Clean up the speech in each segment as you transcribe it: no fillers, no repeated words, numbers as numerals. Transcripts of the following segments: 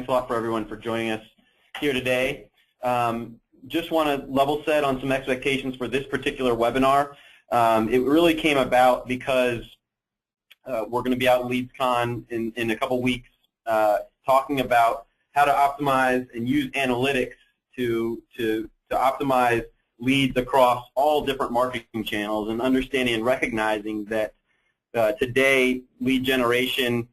Thanks a lot for everyone for joining us here today. Just want to level set on some expectations for this particular webinar. It really came about because we're going to be out in LeadsCon in a couple weeks talking about how to optimize and use analytics to optimize leads across all different marketing channels, and understanding and recognizing that today lead generation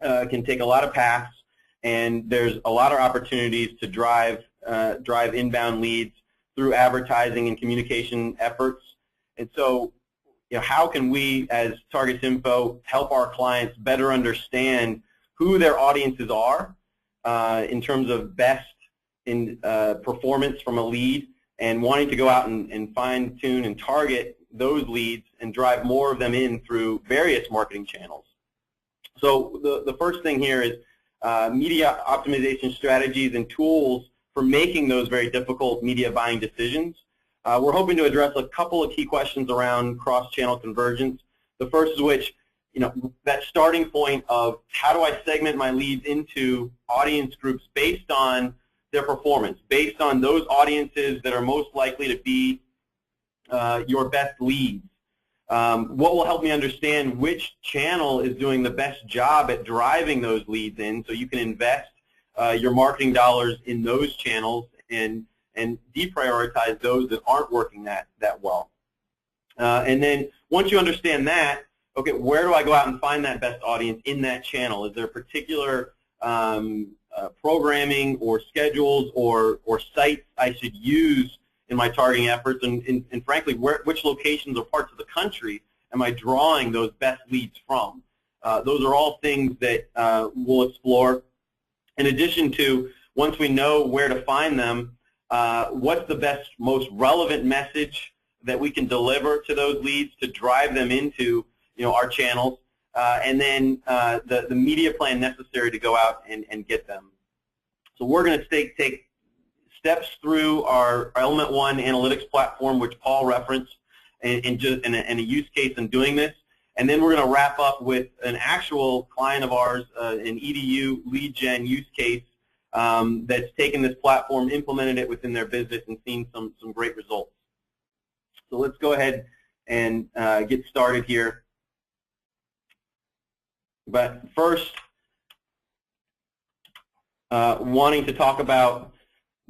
can take a lot of paths, and there's a lot of opportunities to drive inbound leads through advertising and communication efforts. And so, how can we as TARGUSinfo help our clients better understand who their audiences are in terms of best in performance from a lead, and wanting to go out and fine-tune and target those leads and drive more of them in through various marketing channels. So the first thing here is media optimization strategies and tools for making those very difficult media buying decisions. We're hoping to address a couple of key questions around cross-channel convergence. The first is which, that starting point of how do I segment my leads into audience groups based on their performance, based on those audiences that are most likely to be your best leads. What will help me understand which channel is doing the best job at driving those leads in, so you can invest your marketing dollars in those channels and deprioritize those that aren't working that well. And then once you understand that, okay, where do I go out and find that best audience in that channel? Is there a particular programming or schedules or sites I should use in my targeting efforts, and frankly, which locations or parts of the country am I drawing those best leads from? Those are all things that we'll explore. In addition to, once we know where to find them, what's the best, most relevant message that we can deliver to those leads to drive them into our channels, and then the media plan necessary to go out and get them. So we're going to take steps through our Element 1 analytics platform, which Paul referenced, and a use case in doing this. And then we're going to wrap up with an actual client of ours, an EDU lead gen use case that's taken this platform, implemented it within their business, and seen some great results. So let's go ahead and get started here. But first, wanting to talk about,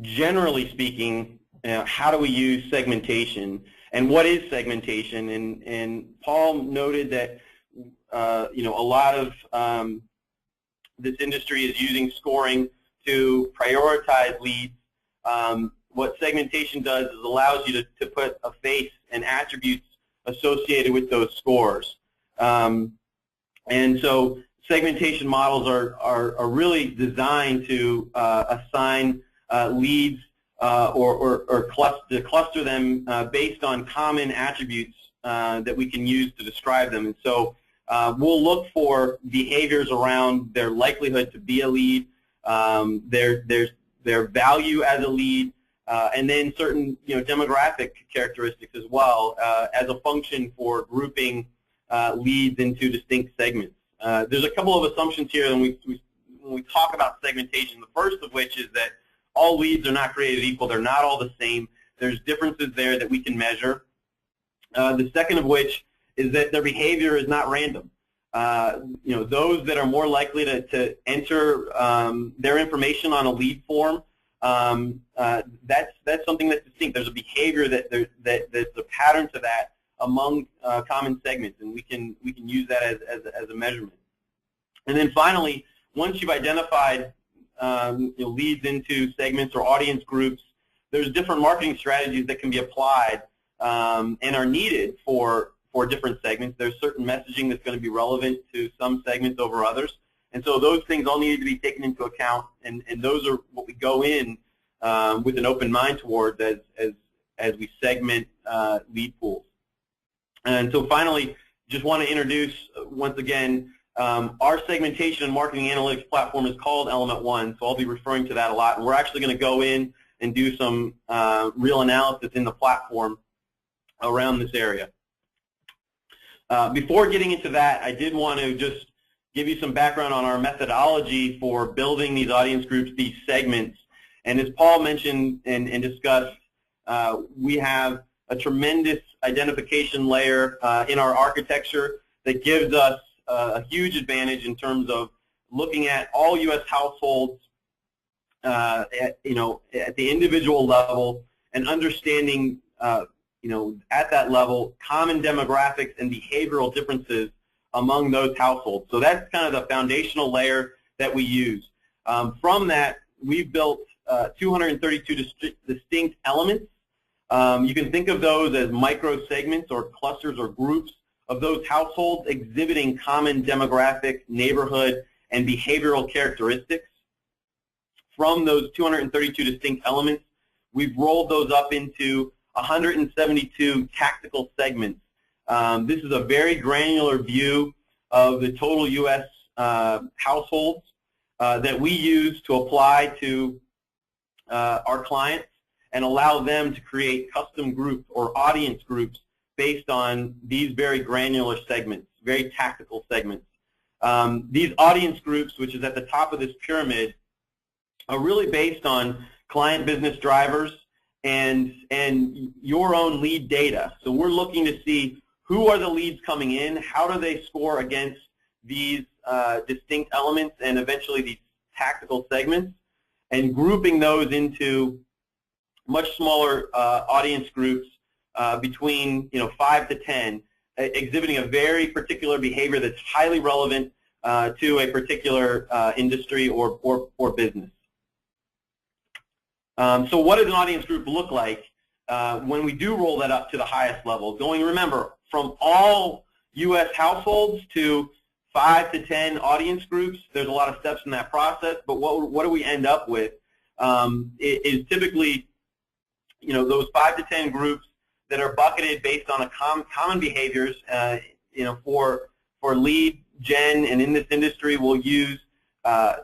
generally speaking, how do we use segmentation, and what is segmentation? And Paul noted that a lot of this industry is using scoring to prioritize leads. What segmentation does is allows you to put a face and attributes associated with those scores. And so segmentation models are really designed to assign leads or cluster them based on common attributes that we can use to describe them. And so we'll look for behaviors around their likelihood to be a lead, their value as a lead, and then certain demographic characteristics as well as a function for grouping leads into distinct segments. There's a couple of assumptions here when we talk about segmentation. The first of which is that all leads are not created equal. They're not all the same. There's differences there that we can measure. The second of which is that their behavior is not random. Those that are more likely to enter their information on a lead form, that's something that's distinct. There's a behavior that's a pattern to that among common segments, and we can use that as a measurement. And then finally, once you've identified leads into segments or audience groups, there's different marketing strategies that can be applied and are needed for different segments. There's certain messaging that's going to be relevant to some segments over others, and so those things all need to be taken into account, and those are what we go in with an open mind towards as we segment lead pools. And so finally, just want to introduce once again, our segmentation and marketing analytics platform is called Element 1, so I'll be referring to that a lot. And we're actually going to go in and do some real analysis in the platform around this area. Before getting into that, I did want to just give you some background on our methodology for building these audience groups, these segments. And as Paul mentioned and discussed, we have a tremendous identification layer in our architecture that gives us a huge advantage in terms of looking at all U.S. households at the individual level and understanding at that level common demographics and behavioral differences among those households. So that's kind of the foundational layer that we use. From that, we've built 232 distinct elements. You can think of those as micro segments or clusters or groups of those households exhibiting common demographic, neighborhood, and behavioral characteristics. From those 232 distinct elements, we've rolled those up into 172 tactical segments. This is a very granular view of the total U.S. households that we use to apply to our clients and allow them to create custom groups or audience groups based on these very granular segments, very tactical segments. These audience groups, which is at the top of this pyramid, are really based on client business drivers and your own lead data. So we're looking to see who are the leads coming in, how do they score against these distinct elements and eventually these tactical segments, and grouping those into much smaller audience groups between 5 to 10, exhibiting a very particular behavior that's highly relevant to a particular industry or business. So what does an audience group look like when we do roll that up to the highest level? Going, remember, from all U.S. households to 5 to 10 audience groups, there's a lot of steps in that process, but what do we end up with is typically those 5 to 10 groups that are bucketed based on a common behaviors. For lead gen, and in this industry, we'll use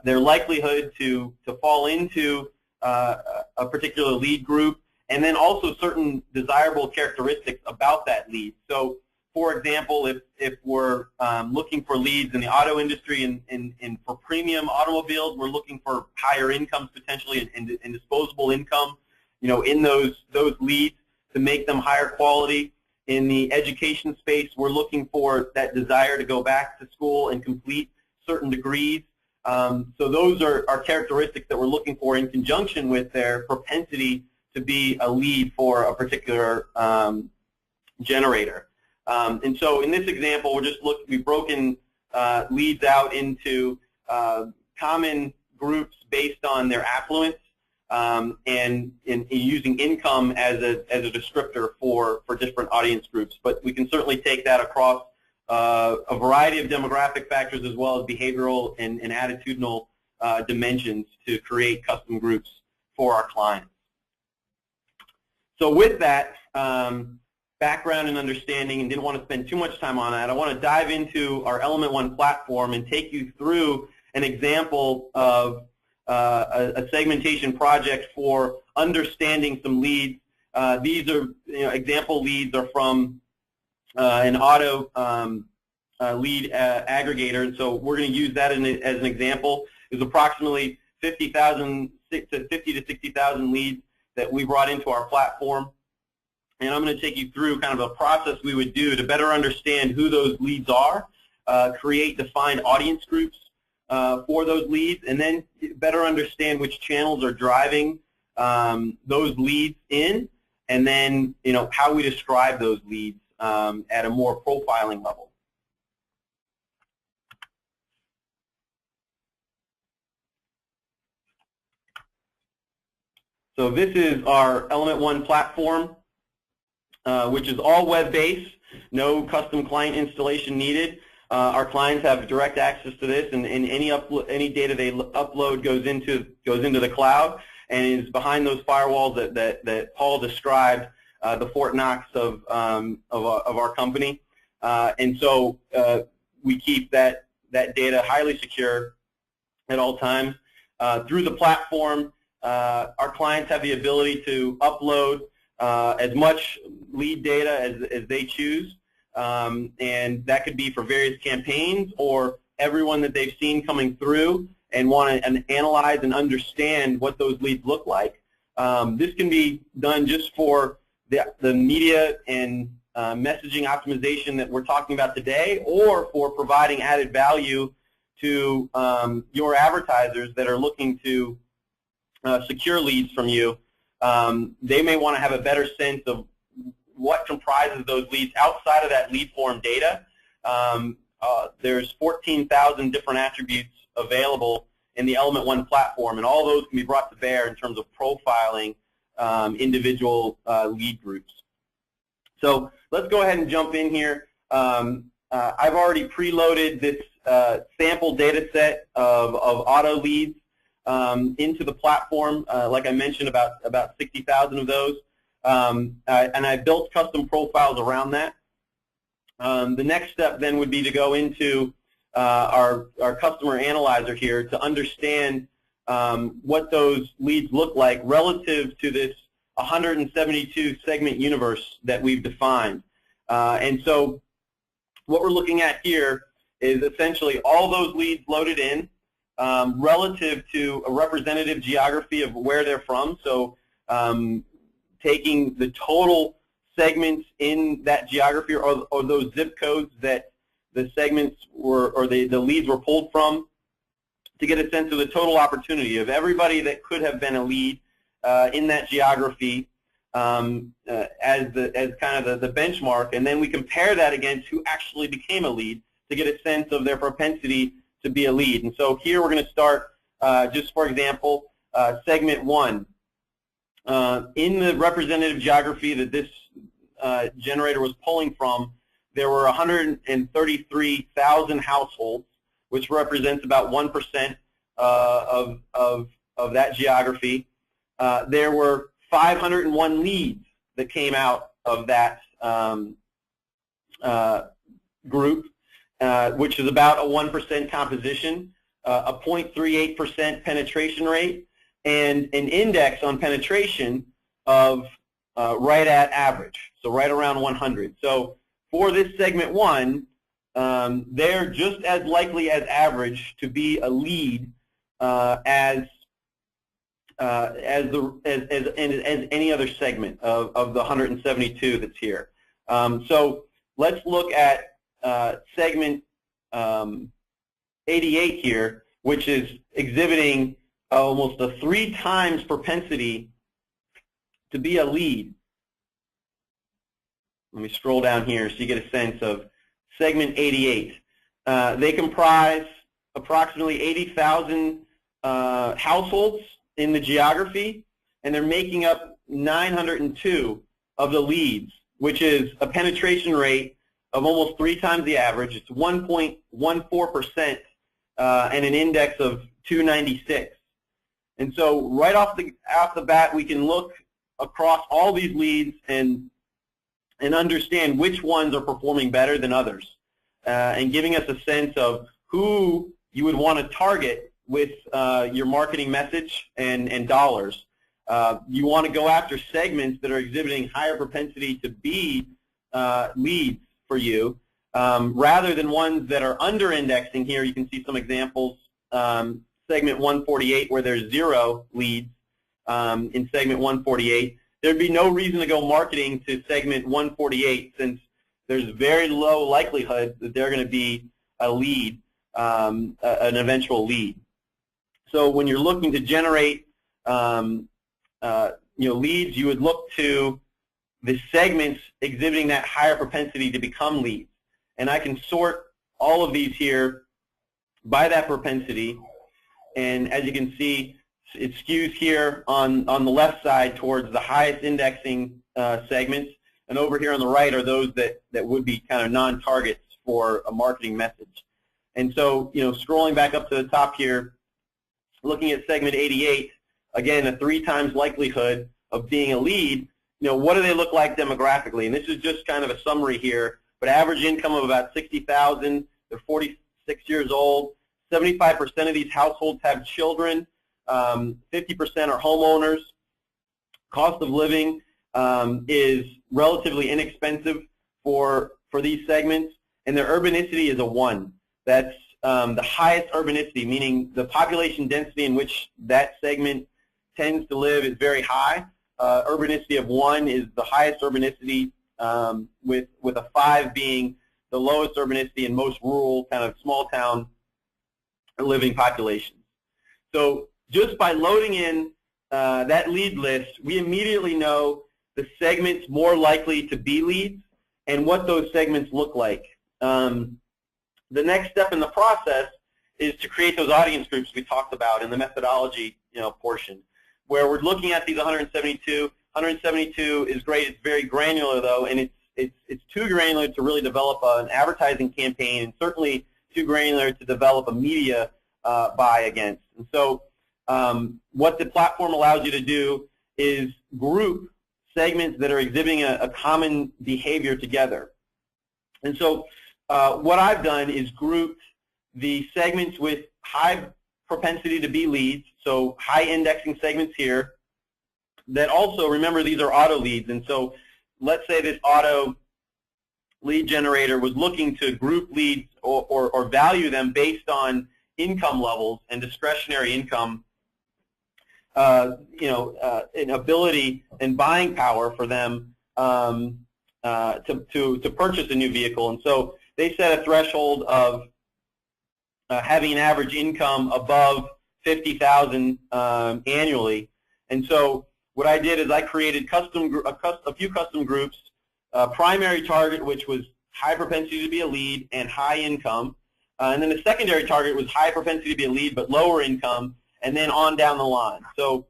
their likelihood to fall into a particular lead group, and then also certain desirable characteristics about that lead. So, for example, if we're looking for leads in the auto industry and for premium automobiles, we're looking for higher incomes potentially and disposable income, in those leads to make them higher quality. In the education space, we're looking for that desire to go back to school and complete certain degrees. So those are characteristics that we're looking for in conjunction with their propensity to be a lead for a particular generator. And so in this example, we've broken leads out into common groups based on their affluence and using income as a descriptor for different audience groups. But we can certainly take that across a variety of demographic factors as well as behavioral and attitudinal dimensions to create custom groups for our clients. So with that background and understanding, and didn't want to spend too much time on that, I want to dive into our Element One platform and take you through an example of a segmentation project for understanding some leads. These are example leads are from an auto lead aggregator, and so we're going to use that as an example. There's approximately 50,000 to 60,000 leads that we brought into our platform, and I'm going to take you through kind of a process we would do to better understand who those leads are, create defined audience groups for those leads, and then better understand which channels are driving those leads in, and then how we describe those leads at a more profiling level. So this is our Element One platform, which is all web-based, no custom client installation needed. Our clients have direct access to this, and any data they upload goes into the cloud and is behind those firewalls that Paul described, the Fort Knox of our company. And so we keep that data highly secure at all times. Through the platform, our clients have the ability to upload as much lead data as they choose, and that could be for various campaigns or everyone that they've seen coming through and want to analyze and understand what those leads look like. This can be done just for the media and messaging optimization that we're talking about today, or for providing added value to your advertisers that are looking to secure leads from you. They may want to have a better sense of what comprises those leads outside of that lead form data. There's 14,000 different attributes available in the Element One platform, and all those can be brought to bear in terms of profiling individual lead groups. So let's go ahead and jump in here. I've already preloaded this sample data set of auto leads into the platform. Like I mentioned, about 60,000 of those. And I built custom profiles around that. The next step then would be to go into our customer analyzer here to understand what those leads look like relative to this 172 segment universe that we've defined. And so what we're looking at here is essentially all those leads loaded in relative to a representative geography of where they're from. So taking the total segments in that geography, or those zip codes that the segments were, or the leads were pulled from, to get a sense of the total opportunity of everybody that could have been a lead in that geography as kind of the benchmark, and then we compare that against who actually became a lead to get a sense of their propensity to be a lead. And so here we're going to start, just for example, segment 1. In the representative geography that this generator was pulling from, there were 133,000 households, which represents about 1% of that geography. There were 501 leads that came out of that group, which is about a 1% composition, a 0.38% penetration rate, and an index on penetration of right at average, so right around 100. So for this segment 1, they're just as likely as average to be a lead as any other segment of the 172 that's here. So let's look at segment 88 here, which is exhibiting almost a 3 times propensity to be a lead. Let me scroll down here so you get a sense of segment 88. They comprise approximately 80,000 households in the geography, and they're making up 902 of the leads, which is a penetration rate of almost 3 times the average. It's 1.14% and an index of 296. And so right off the bat, we can look across all these leads and understand which ones are performing better than others, and giving us a sense of who you would want to target with your marketing message and dollars. You want to go after segments that are exhibiting higher propensity to be leads for you, rather than ones that are under-indexing. Here you can see some examples. Segment 148, where there's 0 leads in segment 148. There'd be no reason to go marketing to segment 148, since there's very low likelihood that they're going to be a lead, an eventual lead. So when you're looking to generate leads, you would look to the segments exhibiting that higher propensity to become leads. And I can sort all of these here by that propensity. And as you can see, it skews here on the left side towards the highest indexing segments, and over here on the right are those that would be kind of non-targets for a marketing message. And so, scrolling back up to the top here, looking at segment 88, again, a 3 times likelihood of being a lead. What do they look like demographically? And this is just kind of a summary here, but average income of about $60,000. They're 46 years old. 75% of these households have children. 50% are homeowners. Cost of living is relatively inexpensive for these segments, and their urbanicity is a 1. That's the highest urbanicity, meaning the population density in which that segment tends to live is very high. Urbanicity of 1 is the highest urbanicity, with a 5 being the lowest urbanicity in most rural, kind of small town living populations. So just by loading in that lead list, we immediately know the segments more likely to be leads and what those segments look like. The next step in the process is to create those audience groups we talked about in the methodology portion, where we're looking at these 172. 172 is great. It's very granular, though, and it's too granular to really develop an advertising campaign, and certainly too granular to develop a media buy against. And so what the platform allows you to do is group segments that are exhibiting a common behavior together. And so what I've done is grouped the segments with high propensity to be leads, so high indexing segments here, that also, remember, these are auto leads. And so let's say this auto lead generator was looking to group leads or value them based on income levels and discretionary income, an ability and buying power for them to purchase a new vehicle. And so they set a threshold of having an average income above $50,000 annually. And so what I did is I created a few custom groups, primary target, which was high propensity to be a lead and high income, and then the secondary target was high propensity to be a lead but lower income, and then on down the line. So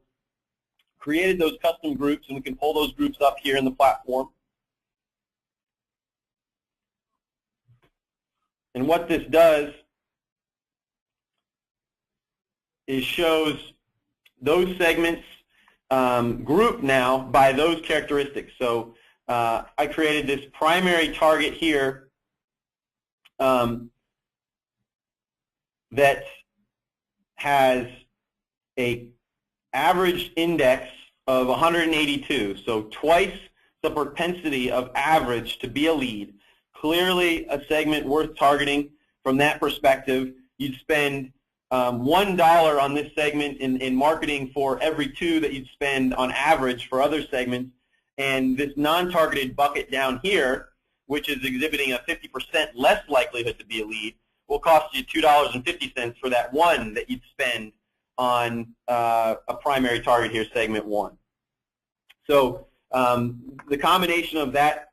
created those custom groups, and we can pull those groups up here in the platform. And what this does is shows those segments grouped now by those characteristics. So I created this primary target here that has a average index of 182, so twice the propensity of average to be a lead. Clearly a segment worth targeting from that perspective. You'd spend $1 on this segment in marketing for every 2 that you'd spend on average for other segments. And this non-targeted bucket down here, which is exhibiting a 50% less likelihood to be a lead, will cost you $2.50 for that 1 that you'd spend on a primary target here, segment 1. So the combination of that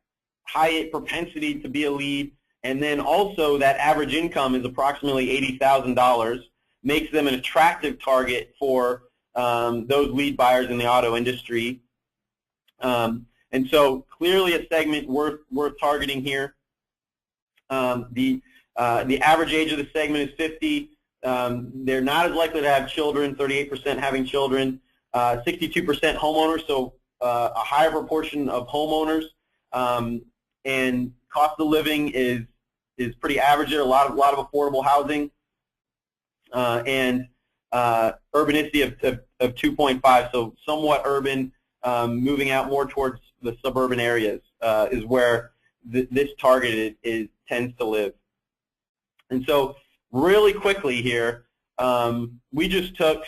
high propensity to be a lead and then also that average income is approximately $80,000 makes them an attractive target for those lead buyers in the auto industry. And so clearly a segment worth targeting here. The average age of the segment is 50. They're not as likely to have children, 38% having children, 62% homeowners, so a higher proportion of homeowners. And cost of living is pretty average there, a lot of affordable housing, and urbanicity of 2.5, so somewhat urban, moving out more towards the suburban areas is where this target tends to live. And so really quickly here, we just took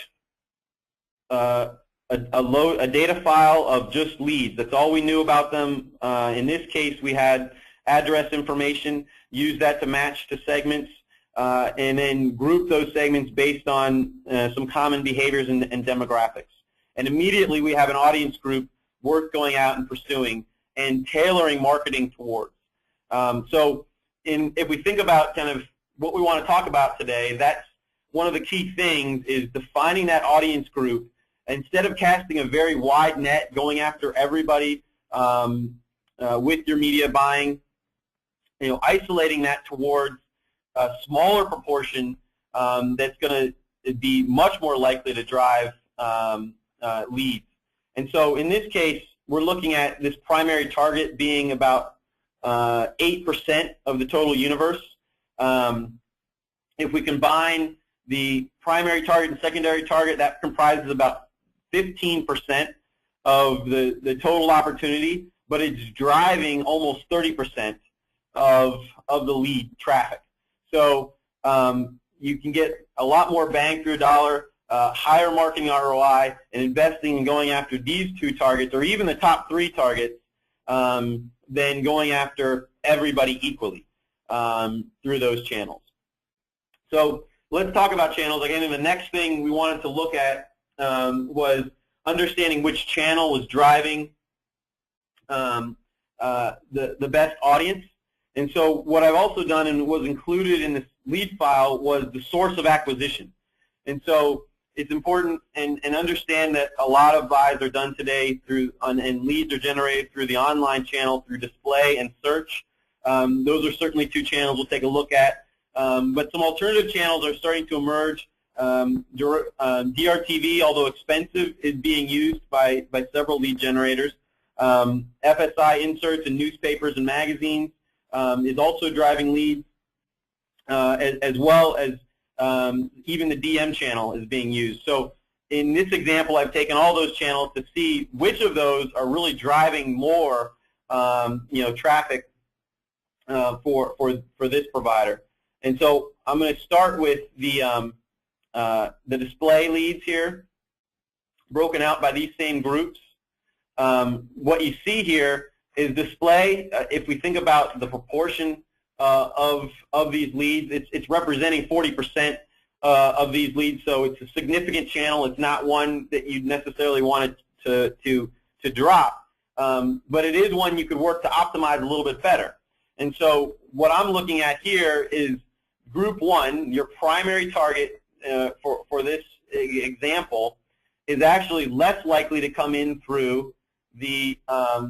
a data file of just leads. That's all we knew about them. In this case, we had address information, used that to match to segments, and then group those segments based on some common behaviors and demographics. And immediately we have an audience group worth going out and pursuing and tailoring marketing towards. So if we think about kind of what we want to talk about today, that's one of the key things is defining that audience group. Instead of casting a very wide net, going after everybody with your media buying, isolating that towards a smaller proportion that's going to be much more likely to drive leads. And so in this case, we're looking at this primary target being about 8% of the total universe. If we combine the primary target and secondary target, that comprises about 15% of the total opportunity, but it's driving almost 30% of the lead traffic. So you can get a lot more bang for your dollar, higher marketing ROI, and investing and going after these 2 targets, or even the top 3 targets, than going after everybody equally through those channels. So let's talk about channels. Again, and the next thing we wanted to look at was understanding which channel was driving the best audience. And so what I've also done, and was included in this lead file, was the source of acquisition. And so it's important and understand that a lot of buys are done today through, and leads are generated through the online channel, through display and search. Those are certainly 2 channels we'll take a look at. But some alternative channels are starting to emerge. DRTV, although expensive, is being used by several lead generators. FSI inserts in newspapers and magazines is also driving leads, as well as even the DM channel is being used. So in this example, I've taken all those channels to see which of those are really driving more traffic for this provider. And so I'm going to start with the display leads here, broken out by these same groups. What you see here is display. If we think about the proportion of these leads, it's representing 40% of these leads. So it's a significant channel. It's not one that you'd necessarily want to drop, but it is one you could work to optimize a little bit better. And so what I'm looking at here is group 1, your primary target for this example, is actually less likely to come in through the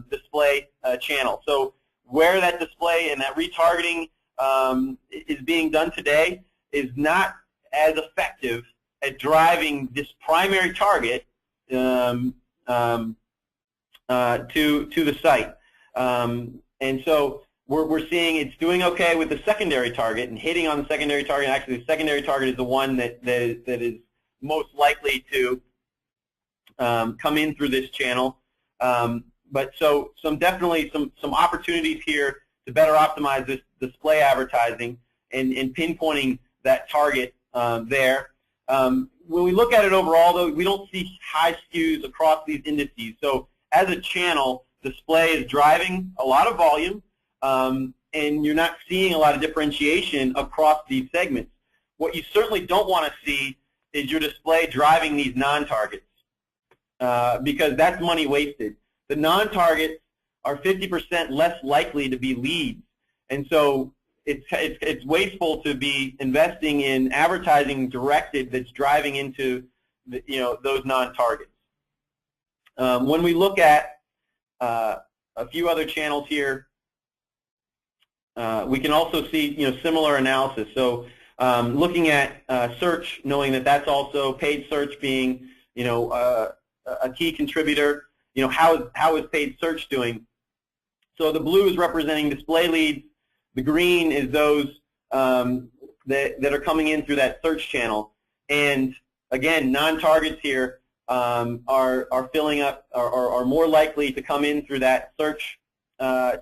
display channel. So where that display and that retargeting is being done today is not as effective at driving this primary target to the site. And so we're seeing it's doing okay with the secondary target and hitting on the secondary target. Actually, the secondary target is the one that is most likely to come in through this channel. But so definitely some opportunities here to better optimize this display advertising and pinpointing that target there. When we look at it overall, though, we don't see high skews across these indices. So as a channel, display is driving a lot of volume, and you're not seeing a lot of differentiation across these segments. What you certainly don't want to see is your display driving these non-targets, because that's money wasted. The non-targets are 50% less likely to be leads, and so it's wasteful to be investing in advertising directed that's driving into those non-targets. When we look at a few other channels here, we can also see similar analysis. So looking at search, knowing that that's also paid search being a key contributor. How is paid search doing? So the blue is representing display leads. The green is those that are coming in through that search channel. And again, non-targets here are filling up, are more likely to come in through that search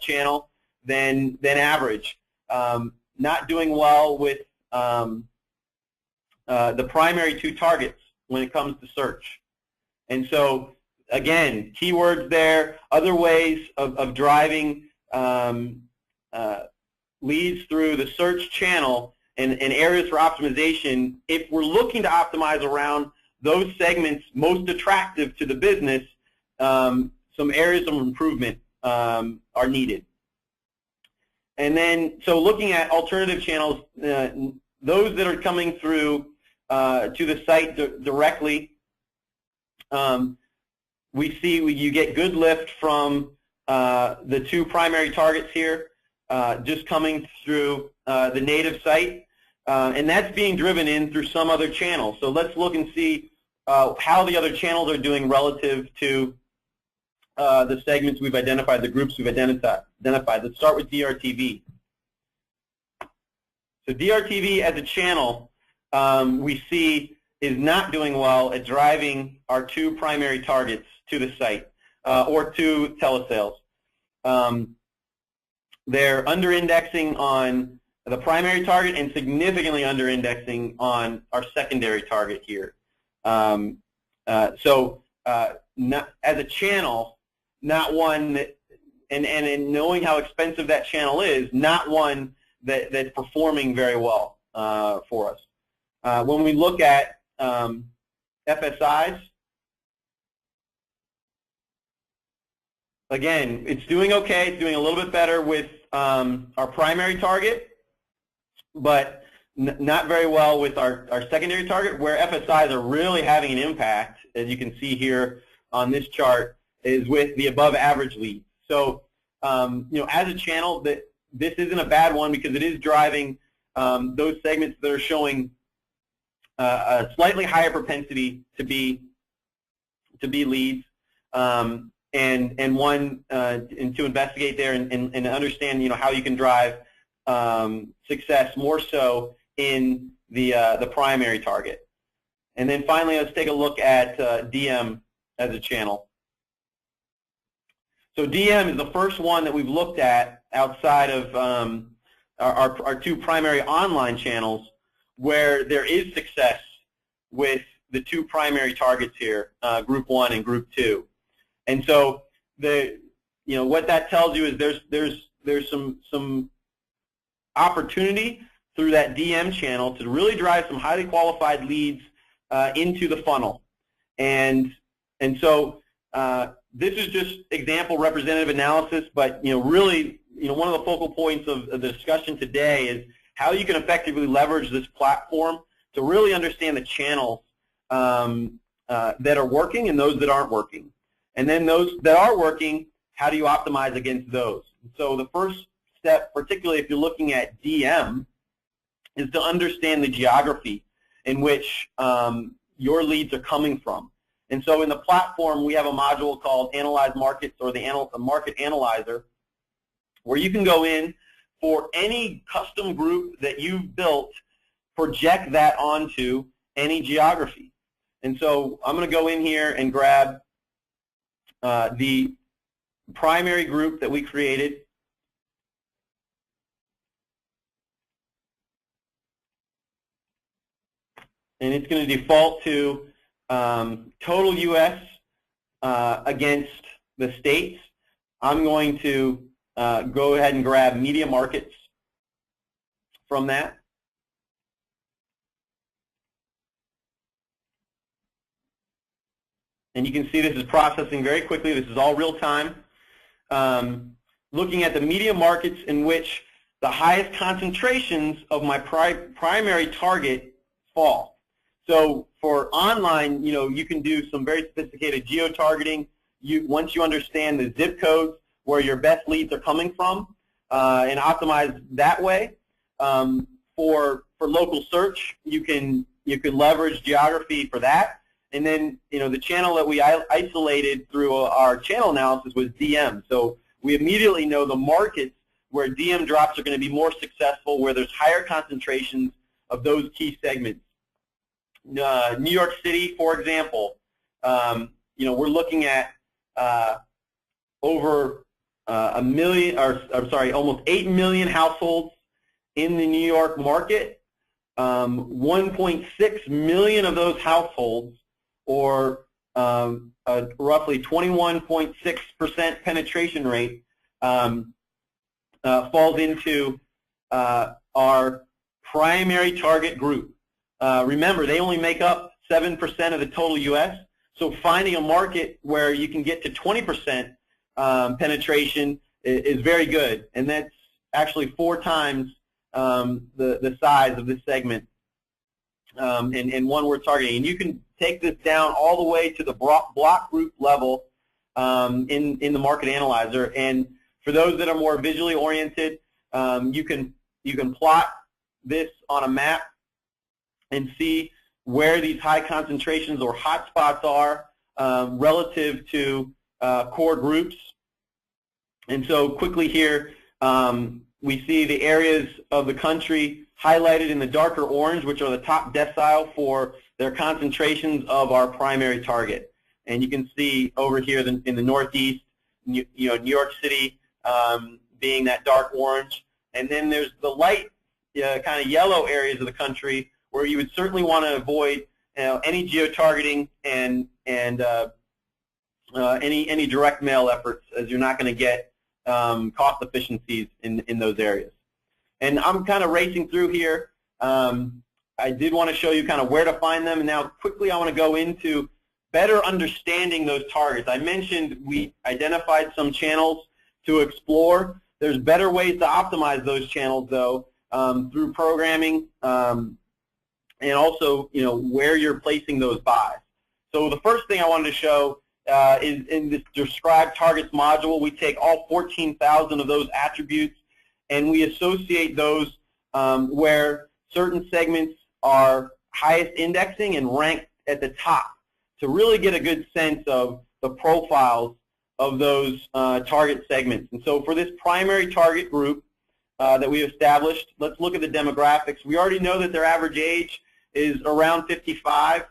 channel than average. Not doing well with the primary 2 targets when it comes to search. And so again, keywords there, other ways of driving leads through the search channel and areas for optimization. If we're looking to optimize around those segments most attractive to the business, some areas of improvement are needed. And then, so looking at alternative channels, those that are coming through to the site directly, we see you get good lift from the 2 primary targets here, just coming through the native site, and that's being driven in through some other channel. So let's look and see how the other channels are doing relative to the segments we've identified, the groups we've identified. Let's start with DRTV. So DRTV as a channel, we see is not doing well at driving our 2 primary targets to the site or to telesales. They're under-indexing on the primary target and significantly under-indexing on our secondary target here. Not, as a channel, not one that, and knowing how expensive that channel is, not one that's performing very well for us. When we look at FSIs, again, it's doing okay. It's doing a little bit better with our primary target, but not very well with our secondary target, where FSIs are really having an impact, as you can see here on this chart, is with the above average leads. So, as a channel, this isn't a bad one because it is driving those segments that are showing a slightly higher propensity to be leads, and to investigate there and understand how you can drive success more so in the primary target. And then finally, let's take a look at DM as a channel. So DM is the first one that we've looked at outside of our two primary online channels where there is success with the two primary targets here, Group 1 and Group 2. And so what that tells you is there's some opportunity through that DM channel to really drive some highly qualified leads into the funnel. And so this is just example representative analysis, but really one of the focal points of the discussion today is how you can effectively leverage this platform to really understand the channels that are working and those that aren't working. And then those that are working, how do you optimize against those? So the first step, particularly if you're looking at DM, is to understand the geography in which your leads are coming from. And so in the platform, we have a module called Analyze Markets, or the Market Analyzer, where you can go in for any custom group that you've built, project that onto any geography. And so I'm going to go in here and grab the primary group that we created. And it's going to default to total U.S. Against the states. I'm going to go ahead and grab media markets from that. And you can see this is processing very quickly. This is all real time. Looking at the media markets in which the highest concentrations of my primary target fall. So for online, you can do some very sophisticated geo-targeting. Once you understand the zip codes where your best leads are coming from, and optimize that way. For local search, you can leverage geography for that. And then, the channel that we isolated through our channel analysis was DM. So we immediately know the markets where DM drops are going to be more successful, where there's higher concentrations of those key segments. New York City, for example, we're looking at over almost 8 million households in the New York market. 1.6 million of those households, or roughly 21.6% penetration rate, falls into our primary target group. Remember, they only make up 7% of the total U.S., so finding a market where you can get to 20% penetration is very good, and that's actually 4 times the size of this segment, and one we're targeting. And you can take this down all the way to the block group level in the Market Analyzer. And for those that are more visually oriented, you can plot this on a map and see where these high concentrations or hot spots are relative to core groups. And so quickly here, we see the areas of the country highlighted in the darker orange, which are the top decile for their concentrations of our primary target. And you can see over here in the Northeast, New York City being that dark orange. And then there's the light kind of yellow areas of the country where you would certainly want to avoid any geo-targeting and any direct mail efforts, as you're not going to get cost efficiencies in those areas. And I'm kind of racing through here. I did want to show you kind of where to find them, and now quickly I want to go into better understanding those targets. I mentioned we identified some channels to explore. There's better ways to optimize those channels, though, through programming and also, where you're placing those buys. So the first thing I wanted to show is in this Describe Targets module. We take all 14,000 of those attributes and we associate those where certain segments are highest indexing and ranked at the top to really get a good sense of the profiles of those target segments. And so for this primary target group that we established, let's look at the demographics. We already know that their average age is around 55,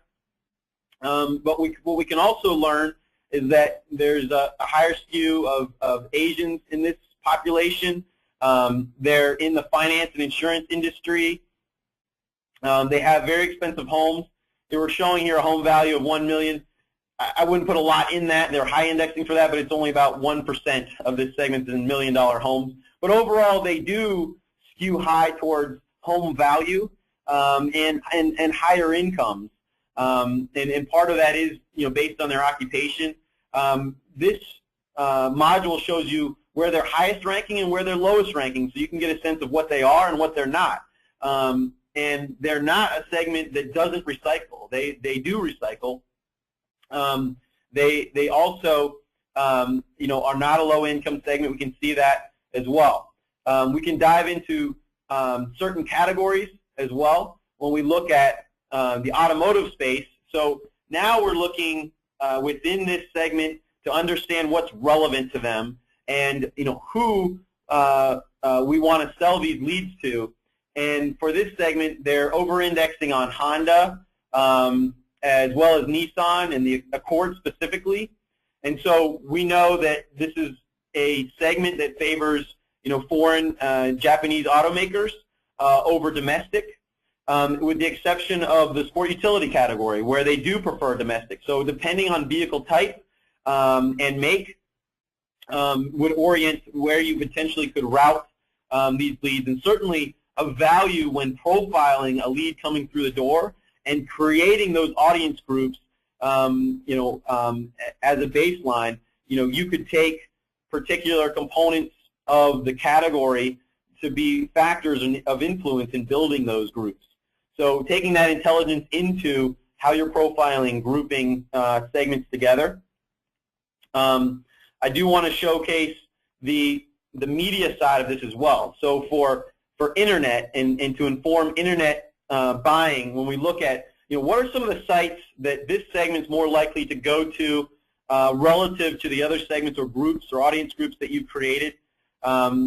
but what we can also learn is that there's a higher skew of Asians in this population. They're in the finance and insurance industry. They have very expensive homes. They were showing here a home value of $1 million. I wouldn't put a lot in that. They're high indexing for that, but it's only about 1% of this segment in million-dollar homes. But overall, they do skew high towards home value and higher incomes. And part of that is based on their occupation. This module shows you where they're highest ranking and where they're lowest ranking, so you can get a sense of what they are and what they're not. And they're not a segment that doesn't recycle. They do recycle. They also are not a low-income segment. We can see that as well. We can dive into certain categories as well when we look at the automotive space. So now we're looking within this segment to understand what's relevant to them and who we want to sell these leads to. And for this segment, they're over-indexing on Honda as well as Nissan and the Accord specifically. And so we know that this is a segment that favors foreign Japanese automakers over domestic, with the exception of the sport utility category where they do prefer domestic. So depending on vehicle type and make would orient where you potentially could route these leads, and certainly a value when profiling a lead coming through the door and creating those audience groups, as a baseline. You could take particular components of the category to be factors of influence in building those groups. So taking that intelligence into how you're profiling, grouping segments together. I do want to showcase the media side of this as well. So for internet and to inform internet buying, when we look at what are some of the sites that this segment's more likely to go to relative to the other segments or groups or audience groups that you've created.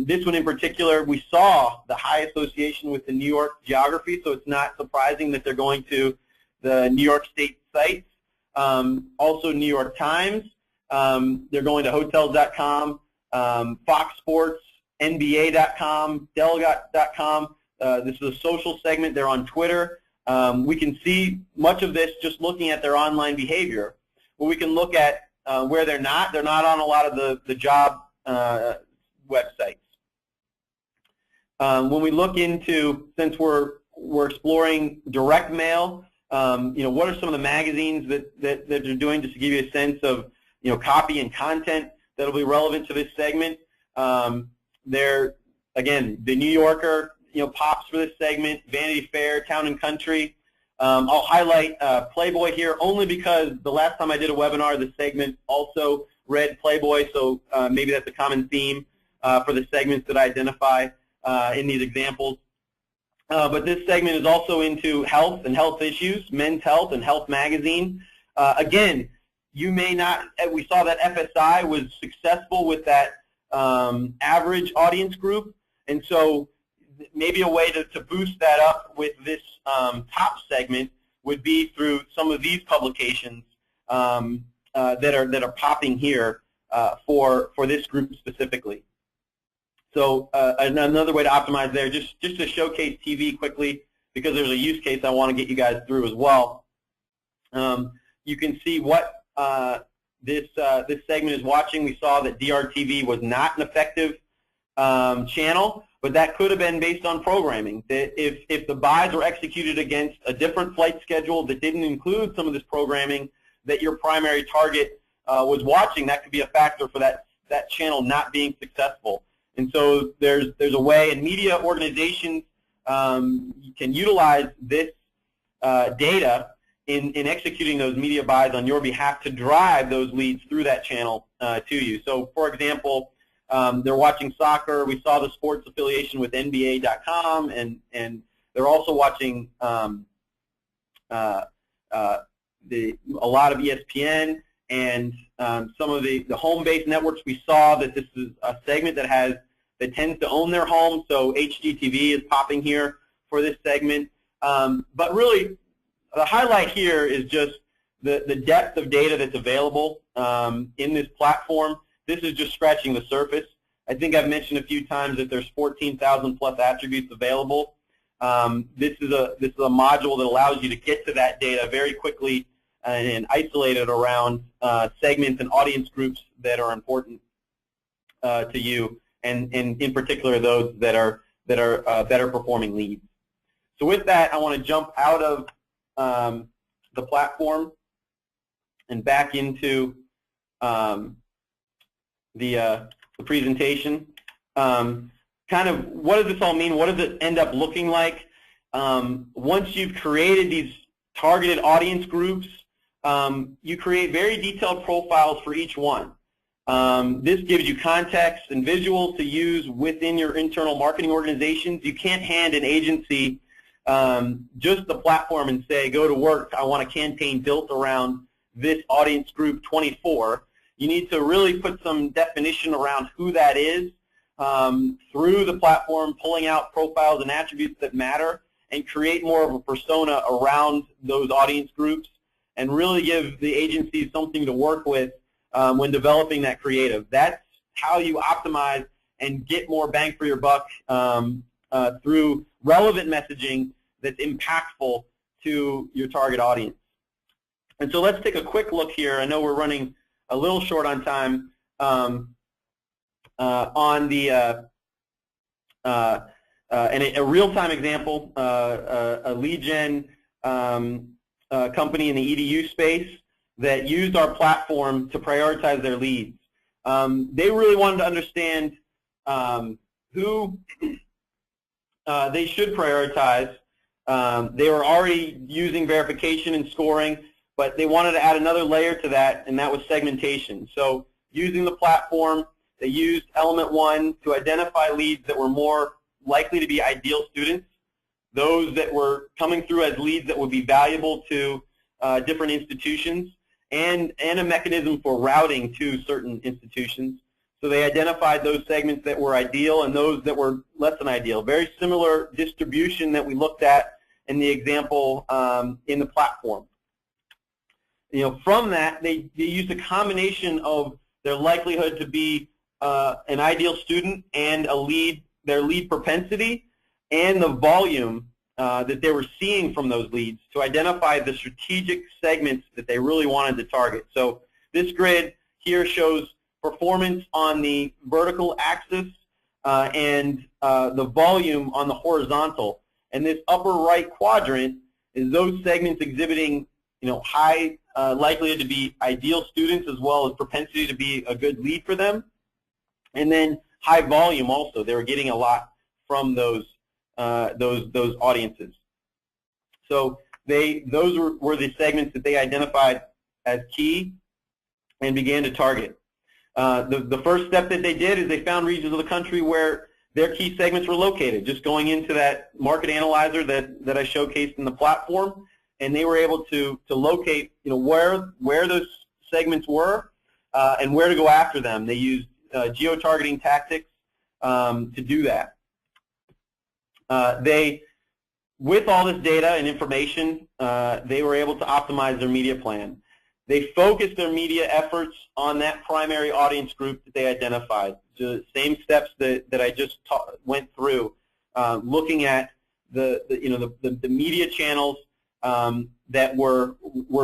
This one in particular, we saw the high association with the New York geography, so it's not surprising that they're going to the New York State sites. Also New York Times, they're going to Hotels.com, Fox Sports, NBA.com, Delegate.com. This is a social segment. They're on Twitter. We can see much of this just looking at their online behavior. Well, we can look at where they're not. They're not on a lot of the job websites. When we look into, since we're exploring direct mail, what are some of the magazines that they're doing, just to give you a sense of copy and content that'll be relevant to this segment. They're, again, the New Yorker pops for this segment, Vanity Fair, Town and Country. I'll highlight Playboy here only because the last time I did a webinar, the segment also read Playboy, so maybe that's a common theme for the segments that I identify in these examples. But this segment is also into health and health issues, Men's Health and Health Magazine. Again, you may not, we saw that FSI was successful with that average audience group, and so maybe a way to boost that up with this top segment would be through some of these publications that are popping here for this group specifically. So another way to optimize there, just to showcase TV quickly, because there's a use case I want to get you guys through as well. You can see what this segment is watching. We saw that DRTV was not an effective channel, but that could have been based on programming. That if the buys were executed against a different flight schedule that didn't include some of this programming that your primary target was watching, that could be a factor for that channel not being successful. And so there's a way, and media organizations can utilize this data in executing those media buys on your behalf to drive those leads through that channel to you. So, for example, they're watching soccer. We saw the sports affiliation with NBA.com, and they're also watching a lot of ESPN and some of the home-based networks. We saw that this is a segment that tends to own their home, so HGTV is popping here for this segment. But really, the highlight here is just the depth of data that's available in this platform. This is just scratching the surface. I think I've mentioned a few times that there's 14,000 plus attributes available. This is a module that allows you to get to that data very quickly and isolate it around segments and audience groups that are important to you, and in particular those that are better performing leads. So with that, I want to jump out of the platform and back into the presentation. Kind of what does this all mean? What does it end up looking like? Once you've created these targeted audience groups, you create very detailed profiles for each one. This gives you context and visuals to use within your internal marketing organizations. You can't hand an agency just the platform and say, go to work, I want a campaign built around this audience group 24. You need to really put some definition around who that is through the platform, pulling out profiles and attributes that matter, and create more of a persona around those audience groups, and really give the agencies something to work with when developing that creative. That's how you optimize and get more bang for your buck through relevant messaging that's impactful to your target audience. And so let's take a quick look here. I know we're running a little short on time on the and a real-time example, a lead gen company in the EDU space that used our platform to prioritize their leads. They really wanted to understand who they should prioritize. They were already using verification and scoring, but they wanted to add another layer to that, and that was segmentation. So using the platform, they used Element 1 to identify leads that were more likely to be ideal students, those that were coming through as leads that would be valuable to different institutions, and a mechanism for routing to certain institutions. So they identified those segments that were ideal and those that were less than ideal. Very similar distribution that we looked at in the example in the platform. You know, from that, they used a combination of their likelihood to be an ideal student and their lead propensity, and the volume that they were seeing from those leads to identify the strategic segments that they really wanted to target. So this grid here shows performance on the vertical axis and the volume on the horizontal. And this upper right quadrant is those segments exhibiting, you know, high likelihood to be ideal students as well as propensity to be a good lead for them. And then high volume also. They were getting a lot from those audiences. So those were the segments that they identified as key and began to target. The first step that they did is they found regions of the country where their key segments were located, just going into that market analyzer that I showcased in the platform, and they were able to locate, you know, where those segments were and where to go after them. They used geo-targeting tactics to do that. With all this data and information, they were able to optimize their media plan. They focus their media efforts on that primary audience group that they identified. So the same steps that I just went through, looking at the media channels that were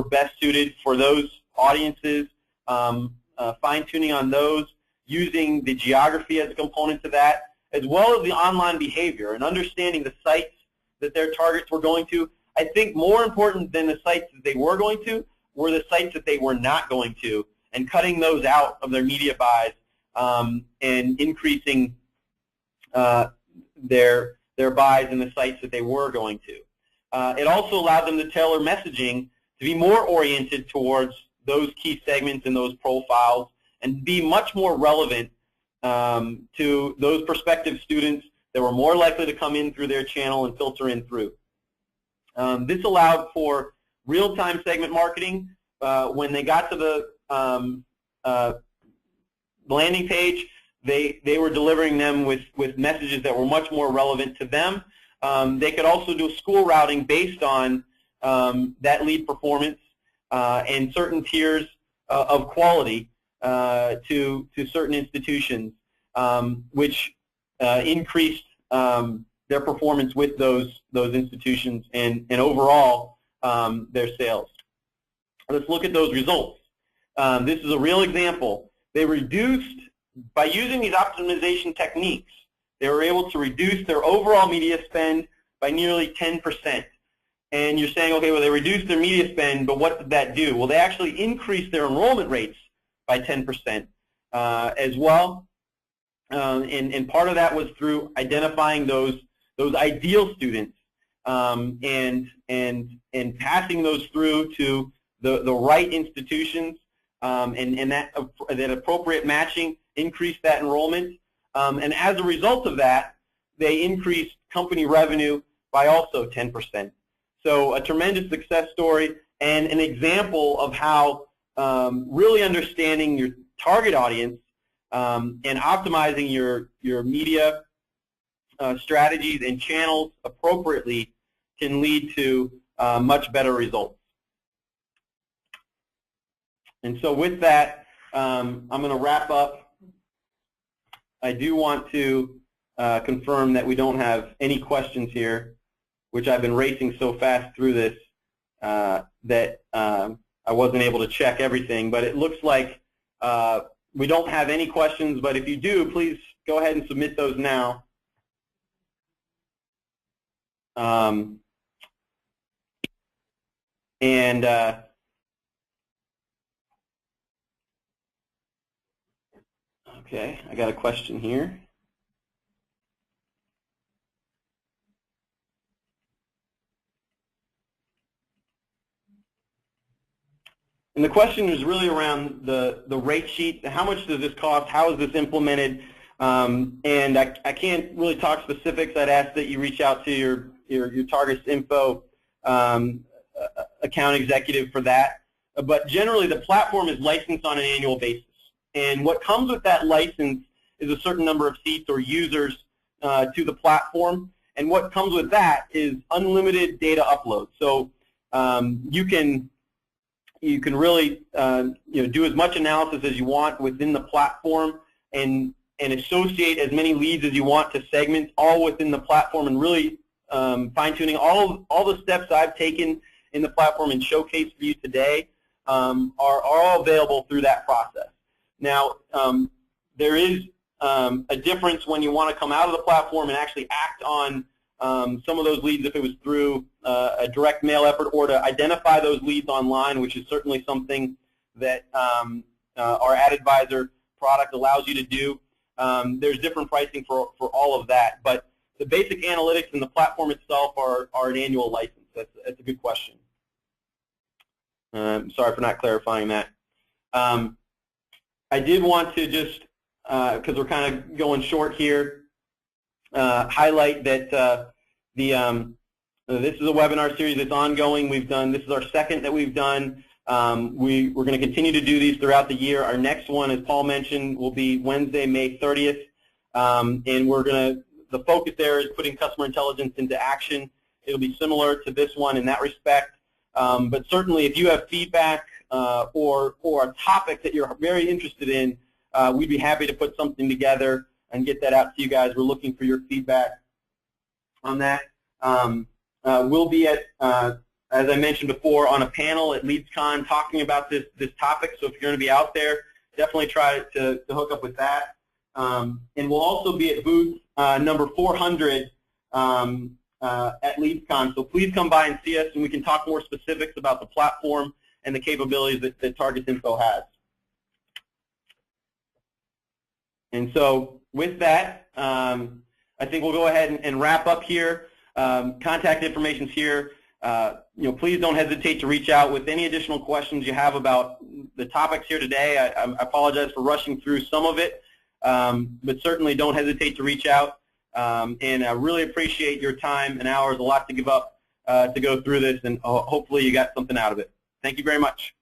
best suited for those audiences, fine-tuning on those, using the geography as a component to that, as well as the online behavior and understanding the sites that their targets were going to. I think more important than the sites that they were going to were the sites that they were not going to, and cutting those out of their media buys and increasing their buys in the sites that they were going to. It also allowed them to tailor messaging to be more oriented towards those key segments and those profiles, and be much more relevant to those prospective students that were more likely to come in through their channel and filter in through. This allowed for real-time segment marketing. When they got to the landing page, they were delivering them with messages that were much more relevant to them. They could also do school routing based on that lead performance and certain tiers of quality to certain institutions, which increased their performance with those institutions and overall their sales. Let's look at those results. This is a real example. They reduced, by using these optimization techniques, they were able to reduce their overall media spend by nearly 10%. And you're saying, okay, well, they reduced their media spend, but what did that do? Well, they actually increased their enrollment rates by 10% as well. And part of that was through identifying those ideal students and passing those through to the right institutions, and that appropriate matching increased that enrollment. And as a result of that, they increased company revenue by also 10%. So a tremendous success story and an example of how really understanding your target audience and optimizing your media strategies and channels appropriately can lead to much better results. And so with that, I'm going to wrap up. I do want to confirm that we don't have any questions here, which I've been racing so fast through this that I wasn't able to check everything. But it looks like we don't have any questions, but if you do, please go ahead and submit those now. Okay, I got a question here. And the question is really around the rate sheet. How much does this cost? How is this implemented? And I can't really talk specifics. I'd ask that you reach out to your TARGUSinfo account executive for that. But generally, the platform is licensed on an annual basis. And what comes with that license is a certain number of seats or users to the platform. And what comes with that is unlimited data upload. So you can really do as much analysis as you want within the platform and associate as many leads as you want to segments, all within the platform, and really fine-tuning all the steps I've taken in the platform and showcased for you today are all available through that process. Now, there is a difference when you want to come out of the platform and actually act on some of those leads if it was through a direct mail effort, or to identify those leads online, which is certainly something that our Ad Advisor product allows you to do. There's different pricing for all of that, but the basic analytics and the platform itself are an annual license. That's a good question. Sorry for not clarifying that. I did want to just, because we're kind of going short here, highlight that this is a webinar series that's ongoing. This is our second that we've done. We're going to continue to do these throughout the year. Our next one, as Paul mentioned, will be Wednesday, May 30th, and the focus there is putting customer intelligence into action. It'll be similar to this one in that respect. But certainly if you have feedback or a topic that you're very interested in, we'd be happy to put something together and get that out to you guys. We're looking for your feedback on that. We'll be at, as I mentioned before, on a panel at LeadsCon talking about this topic. So if you're going to be out there, definitely try to hook up with that. And we'll also be at booth number 400 at LeadsCon. So please come by and see us, and we can talk more specifics about the platform and the capabilities that TARGUSinfo has. And so with that, I think we'll go ahead and wrap up here. Contact information's here. Please don't hesitate to reach out with any additional questions you have about the topics here today. I apologize for rushing through some of it, but certainly don't hesitate to reach out. And I really appreciate your time and hours, a lot to give up to go through this, and hopefully you got something out of it. Thank you very much.